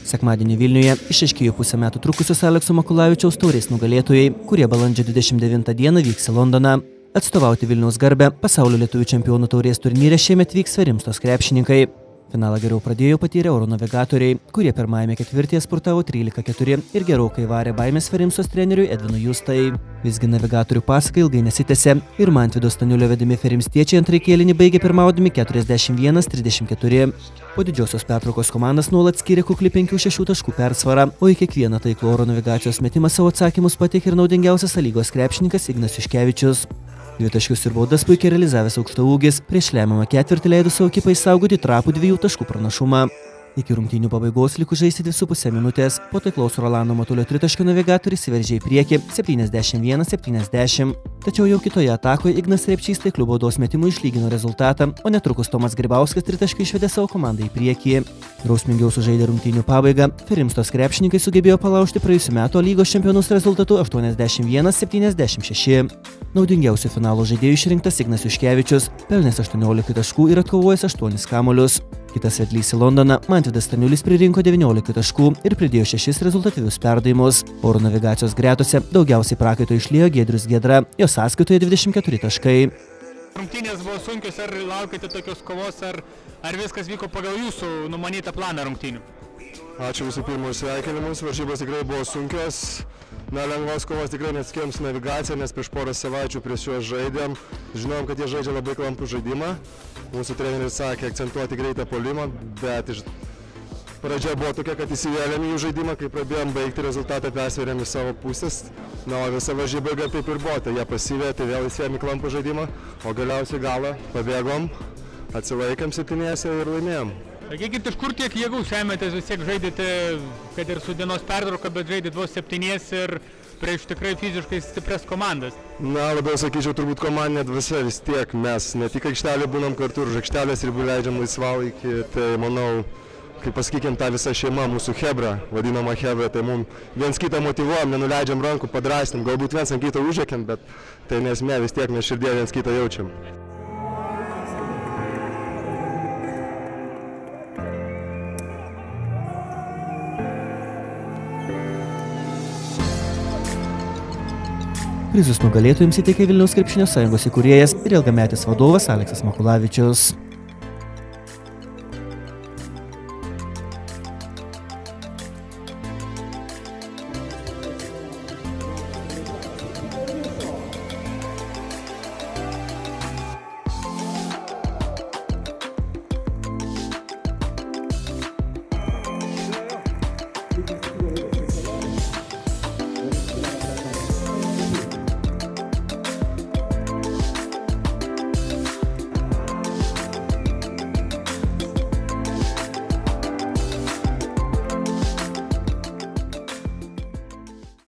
Sekmadienį Vilniuje išaiškėjo pusę metų trukusios Alekso Makulavičiaus taurės nugalėtojai, kurie balandžio 29 dieną vyks į Londoną. Atstovauti Vilniaus garbę pasaulio lietuvių čempionų taurės turnyre šiemet vyks Sverimstos krepšininkai. Finalą geriau pradėjo patyrę oro navigatoriai, kurie pirmajame ketvirtyje spurtavo 13-4 ir gerokai varė baimės Sverimstos treneriui Edvinui Justai. Visgi navigatorių pasaka ilgai nesitęsė ir Mantvydo Staniulio vedami ferimstiečiai antrąjį kėlinį baigė pirmaudami 41-34. Po didžiosios pertraukos komandas nuolat skyrė kuklį 5-6 taškų persvarą, o į kiekvieną taiklų oro navigacijos metimą savo atsakymus pateikė ir naudingiausias lygos krepšininkas Ignas Juškevičius. Dvitaškius ir baudas puikiai realizavęs aukštaūgis, prieš lemiamą ketvirtį leido savo ekipai išsaugoti trapų 2 taškų pranašumą. Iki rungtynių pabaigos likus žaisti 2,5 minutės, po taiklaus Rolando Matulio tritaškio navigatorius įveržė į priekį 71-70. Tačiau jau kitoje atakoje Ignas Repčys taiklių baudos metimų išlygino rezultatą, o netrukus Tomas Gribauskas tritaškiu išvedė savo komandą į priekį. Drausmingiau sužaidė rungtynių pabaigą, Ferimstos krepšininkai sugebėjo palaužti praėjusių metų lygos čempionus rezultatu 81-76. Naudingiausių finalo žaidėjų išrinktas Ignas Juškevičius, pelnęs 18 taškų ir atkovojęs 8 kamuolius. Kitas vedlys į Londoną, Mantvydas Staniulis pririnko 19 taškų ir pridėjo 6 rezultatyvius perdavimus. Oro navigacijos gretose daugiausiai prakaito išliejo Giedrius Giedra, jo sąskaitoje 24 taškai. Rungtynės buvo sunkios, ar laukite tokios kovos, ar viskas vyko pagal jūsų numanytą planą rungtynių? Ačiū visų pirma už sveikinimus, varžybos tikrai buvo sunkios. Lengvos kovos tikrai neatskėjom su navigacija, nes prieš porą savaičių prieš juos žaidėm. Žinom, kad jie žaidžia labai klampų žaidimą. Mūsų treneris sakė akcentuoti greitą puolimą, bet pradžia buvo tokia, kad įsivėlėm į jų žaidimą, kai pradėjom baigti rezultatą persvėrėm iš savo pusės. Na, o visa varžyba taip ir buvo, tai jie pasivėtė, vėl įsivėm į klampų žaidimą, o galiausiai galą pabėgom, atsilaikėm 7 ir laimėjom. Sakykit, iš kur tiek jėgų semėtės, vis tiek žaidėte, kad ir su dienos pertrauka, bet žaidėte vos 7 ir prieš tikrai fiziškai stipres komandas? Na, labiau sakyčiau, turbūt komandinė dvasia vis tiek. Mes ne tik aikštelė būnam kartu ir už aikštelės ribų leidžiam laisvalaikį, tai manau, kaip pasakykim, ta visa šeima, mūsų hebra, vadinama hebra, tai mums viens kitą motyvuojam, nenuleidžiam rankų, padrasnim, galbūt viens ant kitą užėkiam, bet tai nesmė, vis tiek mes širdie viens kitą jaučiam. Prizus nugalėtojams įteikė Vilniaus krepšinio sąjungos įkūrėjas ir ilgametis vadovas Aleksas Makulavičius.